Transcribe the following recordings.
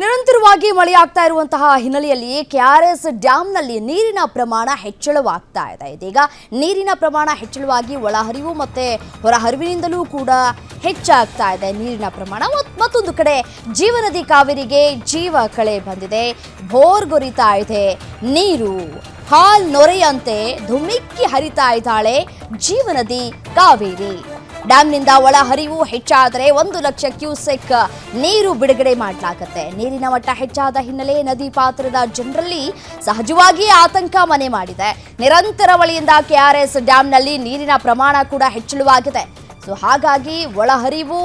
ನಿರಂತರವಾಗಿ ಮಳೆಯಾಗ್ತಾ ಇರುವಂತಹ ಹಿನ್ನೆಲೆಯಲ್ಲಿ ಕೆಆರ್ಎಸ್ ಡ್ಯಾಂನಲ್ಲಿ ನೀರಿನ ಪ್ರಮಾಣ ಹೆಚ್ಚಳವಾಗ್ತಾ ಇದೆ. ಇದೀಗ ನೀರಿನ ಪ್ರಮಾಣ ಹೆಚ್ಚಳವಾಗಿ ಒಳಹರಿವು ಮತ್ತೆ ಹೊರಹರಿವಿನಿಂದಲೂ ಕೂಡ ಹೆಚ್ಚಾಗ್ತಾ ಇದೆ ನೀರಿನ ಪ್ರಮಾಣ. ಮತ್ತೊಂದು ಕಡೆ ಜೀವನದಿ ಕಾವೇರಿಗೆ ಜೀವ ಕಳೆ ಬಂದಿದೆ. ಭೋರ್ಗೊರಿತಾ ಇದೆ ನೀರು, ಹಾಲ್ ನೊರೆಯಂತೆ ಧುಮಿಕ್ಕಿ ಹರಿತಾ ಇದ್ದಾಳೆ ಜೀವನದಿ ಕಾವೇರಿ. ಡ್ಯಾಂನಿಂದ ಒಳಹರಿವು ಹೆಚ್ಚಾದರೆ 1 ಲಕ್ಷ ಕ್ಯೂಸೆಕ್ ನೀರು ಬಿಡುಗಡೆ ಮಾಡಲಾಗುತ್ತೆ. ನೀರಿನ ಮಟ್ಟ ಹೆಚ್ಚಾದ ಹಿನ್ನೆಲೆ ನದಿ ಪಾತ್ರದ ಜನರಲ್ಲಿ ಸಹಜವಾಗಿಯೇ ಆತಂಕ ಮನೆ ಮಾಡಿದೆ. ನಿರಂತರ ಮಳೆಯಿಂದ ಕೆಆರ್ಎಸ್ ಡ್ಯಾಂನಲ್ಲಿ ನೀರಿನ ಪ್ರಮಾಣ ಕೂಡ ಹೆಚ್ಚಳವಾಗಿದೆ. ಸೊ ಹಾಗಾಗಿ ಒಳಹರಿವು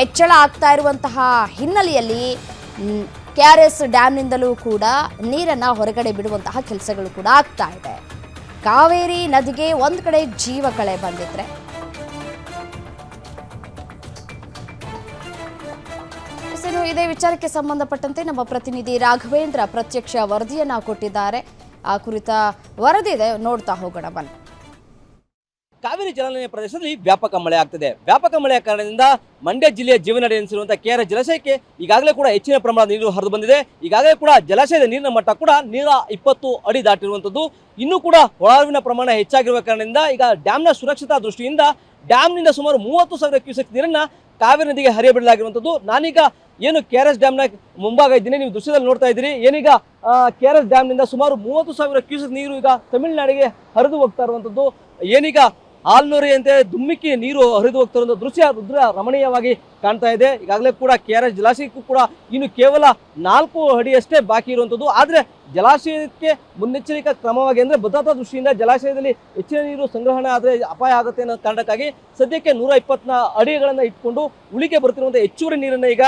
ಹೆಚ್ಚಳ ಆಗ್ತಾ ಇರುವಂತಹ ಹಿನ್ನೆಲೆಯಲ್ಲಿ ಕೆಆರ್ಎಸ್ ಡ್ಯಾಂನಿಂದಲೂ ಕೂಡ ನೀರನ್ನು ಹೊರಗಡೆ ಬಿಡುವಂತಹ ಕೆಲಸಗಳು ಕೂಡ ಆಗ್ತಾ ಇದೆ. ಕಾವೇರಿ ನದಿಗೆ ಒಂದು ಕಡೆ ಜೀವ ಕಳೆ ಬಂದಿದ್ರೆ ಇದೇ ವಿಚಾರಕ್ಕೆ ಸಂಬಂಧಪಟ್ಟಂತೆ ನಮ್ಮ ಪ್ರತಿನಿಧಿ ರಾಘವೇಂದ್ರ ಪ್ರತ್ಯಕ್ಷ ವರದಿಯನ್ನ ಕೊಟ್ಟಿದ್ದಾರೆ. ಆ ಕುರಿತ ವರದಿ ಇದೆ, ನೋಡ್ತಾ ಹೋಗೋಣ ಬನ್ನಿ. ಕಾವೇರಿ ಜಲಾನಯನ ಪ್ರದೇಶದಲ್ಲಿ ವ್ಯಾಪಕ ಮಳೆ ಆಗ್ತಿದೆ. ವ್ಯಾಪಕ ಮಳೆಯ ಕಾರಣದಿಂದ ಮಂಡ್ಯ ಜಿಲ್ಲೆಯ ಜೀವನಾಡಿ ಎನಿಸಿರುವಂತಹ ಕೆಆರ್ಎಸ್ ಜಲಾಶಯಕ್ಕೆ ಈಗಾಗಲೇ ಕೂಡ ಹೆಚ್ಚಿನ ಪ್ರಮಾಣದ ನೀರು ಹರಿದು ಬಂದಿದೆ. ಈಗಾಗಲೇ ಕೂಡ ಜಲಾಶಯದ ನೀರಿನ ಮಟ್ಟ ಕೂಡ 120 ಅಡಿ ದಾಟಿರುವಂಥದ್ದು. ಇನ್ನೂ ಕೂಡ ಒಳಹರಿವಿನ ಪ್ರಮಾಣ ಹೆಚ್ಚಾಗಿರುವ ಕಾರಣದಿಂದ ಈಗ ಡ್ಯಾಂನ ಸುರಕ್ಷತಾ ದೃಷ್ಟಿಯಿಂದ ಡ್ಯಾಂನಿಂದ ಸುಮಾರು 30,000 ಕ್ಯೂಸೆಕ್ ನೀರನ್ನ ಕಾವೇರಿ ನದಿಗೆ ಹರಿಯಬಿಡಲಾಗಿರುವಂಥದ್ದು. ನಾನೀಗ ಏನು ಕೆಆರ್ಎಸ್ ಡ್ಯಾಮ್ನ ಮುಂಭಾಗ ಇದ್ದೀನಿ, ನೀವು ದೃಶ್ಯದಲ್ಲಿ ನೋಡ್ತಾ ಇದ್ದೀರಿ. ಏನೀಗ ಕೆಆರ್ಎಸ್ ಡ್ಯಾಮ್ನಿಂದ ಸುಮಾರು 30,000 ಕ್ಯೂಸೆಕ್ ನೀರು ಈಗ ತಮಿಳುನಾಡಿಗೆ ಹರಿದು ಹೋಗ್ತಾ ಇರುವಂಥದ್ದು. ಏನೀಗ ಹಾಲ್ನೊರೆಯಂತೆ ದುಮ್ಮಿಕ್ಕಿ ನೀರು ಹರಿದು ಹೋಗ್ತಾ ಇರೋ ದೃಶ್ಯ ರುದ್ರ ರಮಣೀಯವಾಗಿ ಕಾಣ್ತಾ ಇದೆ. ಈಗಾಗಲೇ ಕೂಡ ಕೆಆರ್ಎಸ್ ಜಲಾಶಯಕ್ಕೂ ಕೂಡ ಇನ್ನು ಕೇವಲ 4 ಅಡಿಯಷ್ಟೇ ಬಾಕಿ ಇರುವಂಥದ್ದು. ಆದರೆ ಜಲಾಶಯಕ್ಕೆ ಮುನ್ನೆಚ್ಚರಿಕಾ ಕ್ರಮವಾಗಿ ಅಂದರೆ ಭದ್ರತಾ ದೃಷ್ಟಿಯಿಂದ ಜಲಾಶಯದಲ್ಲಿ ಹೆಚ್ಚಿನ ನೀರು ಸಂಗ್ರಹಣೆ ಆದರೆ ಅಪಾಯ ಆಗುತ್ತೆ ಅನ್ನೋ ಕಾರಣಕ್ಕಾಗಿ ಸದ್ಯಕ್ಕೆ 120 ಅಡಿಗಳನ್ನು ಇಟ್ಕೊಂಡು ಉಳಿಕೆ ಬರ್ತಿರುವಂಥ ಹೆಚ್ಚುವರಿ ನೀರನ್ನು ಈಗ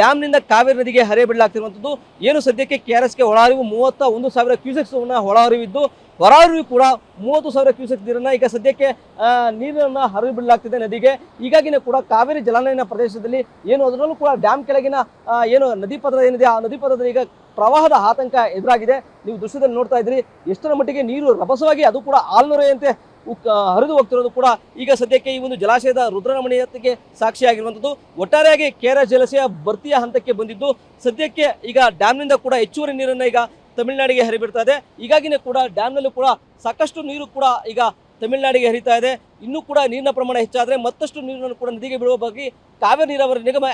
ಡ್ಯಾಮ್ನಿಂದ ಕಾವೇರಿ ನದಿಗೆ ಹರಿಯಬಿಡಲಾಗ್ತಿರುವಂಥದ್ದು. ಏನು ಸದ್ಯಕ್ಕೆ ಕೆಆರ್ಎಸ್ಗೆ ಒಳಹರಿವು 31,000 ಕ್ಯೂಸೆಕ್ಸ್ ಒಳಹರಿವಿದ್ದು, ಹೊರಹರಿವು ಕೂಡ 30,000 ಕ್ಯೂಸೆಕ್ ನೀರನ್ನು ಈಗ ಸದ್ಯಕ್ಕೆ ನೀರನ್ನು ಹರಿಬಿಡಲಾಗ್ತಿದೆ ನದಿಗೆ. ಹೀಗಾಗಿನೇ ಕೂಡ ಕಾವೇರಿ ಜಲಾನಯನ ಪ್ರದೇಶದಲ್ಲಿ ಏನು ಅದರಲ್ಲೂ ಕೂಡ ಡ್ಯಾಮ್ ಕೆಳಗಿನ ಏನು ನದಿ ಪದರ ಏನಿದೆ ಆ ನದಿ ಪದರದಲ್ಲಿ ಈಗ ಪ್ರವಾಹದ ಆತಂಕ ಎದುರಾಗಿದೆ. ನೀವು ದೃಶ್ಯದಲ್ಲಿ ನೋಡ್ತಾ ಇದ್ದೀರಿ ಎಷ್ಟರ ಮಟ್ಟಿಗೆ ನೀರು ರಭಸವಾಗಿ ಅದು ಕೂಡ ಹಾಲ್ನೊರೆಯಂತೆ ಹರಿದು ಹೋಗ್ತಿರೋದು ಕೂಡ ಈಗ ಸದ್ಯಕ್ಕೆ ಈ ಒಂದು ಜಲಾಶಯದ ರುದ್ರರಮಣೀಯತೆಗೆ ಸಾಕ್ಷಿಯಾಗಿರುವಂಥದ್ದು. ಒಟ್ಟಾರೆಯಾಗಿ ಕೆಆರ್ಎಸ್ ಜಲಾಶಯ ಭರ್ತಿಯ ಹಂತಕ್ಕೆ ಬಂದಿದ್ದು, ಸದ್ಯಕ್ಕೆ ಈಗ ಡ್ಯಾಮ್ನಿಂದ ಕೂಡ ಹೆಚ್ಚುವರಿ ನೀರನ್ನು ಈಗ ತಮಿಳುನಾಡಿಗೆ ಹರಿಬಿಡ್ತಾ ಇದೆ. ಹೀಗಾಗಿನೇ ಕೂಡ ಡ್ಯಾಮ್ನಲ್ಲೂ ಕೂಡ ಸಾಕಷ್ಟು ನೀರು ಕೂಡ ಈಗ ತಮಿಳುನಾಡಿಗೆ ಹರಿತಾ ಇದೆ. ಇನ್ನೂ ಕೂಡ ನೀರಿನ ಪ್ರಮಾಣ ಹೆಚ್ಚಾದರೆ ಮತ್ತಷ್ಟು ನೀರನ್ನು ಕೂಡ ನದಿಗೆ ಬಿಡುವ ಬಗ್ಗೆ ಕಾವೇರಿ ನೀರಾವರಿ ನಿಗಮ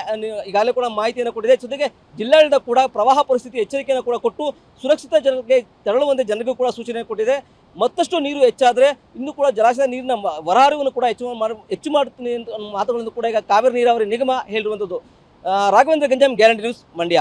ಈಗಾಗಲೇ ಕೂಡ ಮಾಹಿತಿಯನ್ನು ಕೊಟ್ಟಿದೆ. ಜೊತೆಗೆ ಜಿಲ್ಲಾಡಳಿತ ಕೂಡ ಪ್ರವಾಹ ಪರಿಸ್ಥಿತಿ ಎಚ್ಚರಿಕೆಯನ್ನು ಕೂಡ ಕೊಟ್ಟು ಸುರಕ್ಷಿತ ಜನರಿಗೆ ತೆರಳುವಂತೆ ಜನರಿಗೂ ಕೂಡ ಸೂಚನೆ ಕೊಟ್ಟಿದೆ. ಮತ್ತಷ್ಟು ನೀರು ಹೆಚ್ಚಾದರೆ ಇನ್ನೂ ಕೂಡ ಜಲಾಶಯದ ನೀರಿನ ಹೊರಹರಿವನ್ನು ಕೂಡ ಹೆಚ್ಚು ಮಾಡುತ್ತೀನಿ ಅಂತ ಮಾತುಗಳನ್ನು ಕೂಡ ಈಗ ಕಾವೇರಿ ನೀರಾವರಿ ನಿಗಮ ಹೇಳಿರುವಂಥದ್ದು. Raghavendra Ganjam, guarantee news, Mandya.